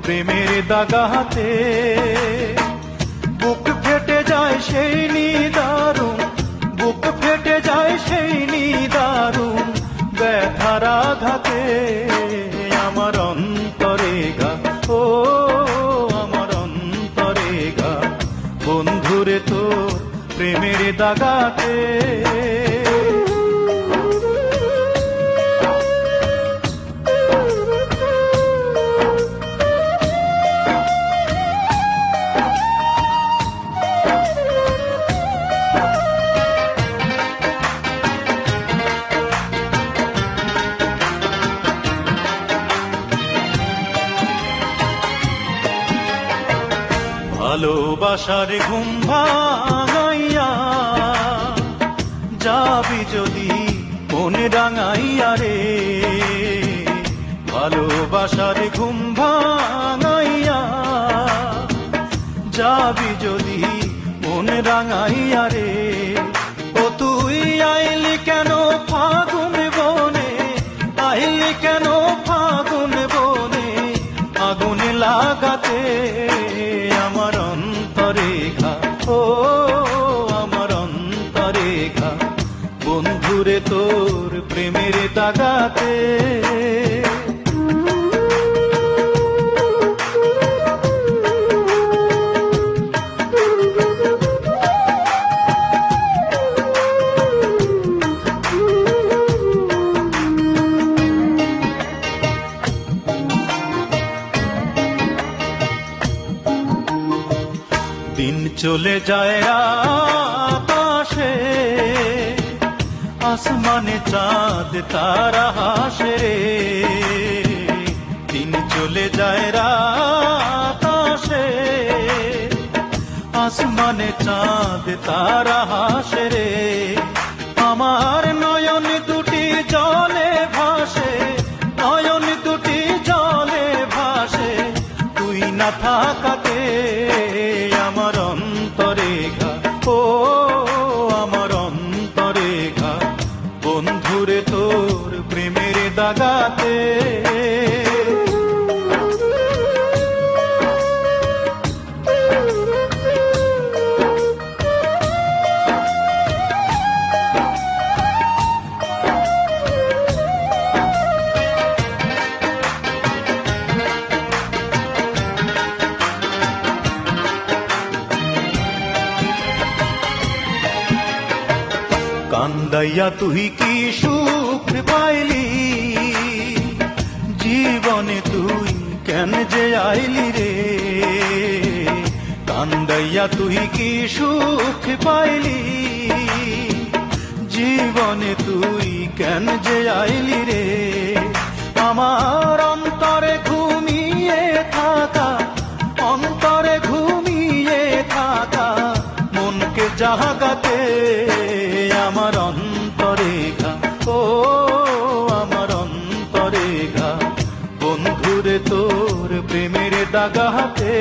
প্রেমের দাগাতে বুক ফেটে যায় সেই নিদারুণ, বুক ফেটে যায় সেই নিদারুণ ব্যথার আঘাতে। আমার অন্তরে গা, ও আমার অন্তরে গা, বন্ধুরে তোর প্রেমের দাগাতে। ভালোবাসার ঘুম ভাঙাইয়া যাবি যদি মনে রাঙাইয়া রে, ভালোবাসার ঘুম ভাঙাইয়া যাবি যদি মনে রাঙাইয়া রে। ও তুই আইলি কেন ফাগুন বনে, আইলি কেন ফাগুন বনে আগুন লাগাতে। আমার অন্তরে ঘা, ও আমার অন্তরে ঘা, বন্ধুরে তোর প্রেমের দাগাতে। দিন চলে যায় আকাশে, আসমানে চাঁদ তারা হাসে রে। দিন চলে যায় আকাশে, আসমানে চাঁদ তারা হাসে রে। আমার নয়ন দুটি জলে ভাসে, নয়ন দুটি জলে ভাসে তুই না থাকাতে। আমার অন্তরে ঘা, ও আমার অন্তরে ঘা, বন্ধুরে তোর প্রেমের দাগাতে। কান্দাইয়া তুই কি সুখ পাইলি, জীবনে তুই কেন যে আইলি রে। কান্দাইয়া তুই কি সুখ পাইলি, জীবনে তুই কেন যে আইলি রে। আমার অন্তরে ঘুমিয়ে থাকা, অন্তরে ঘুমিয়ে থাকা মনকে জাগাতে। আমার অন্তরে ঘা, ও আমার অন্তরে ঘা, বন্ধুরে তোর প্রেমের দাগাতে।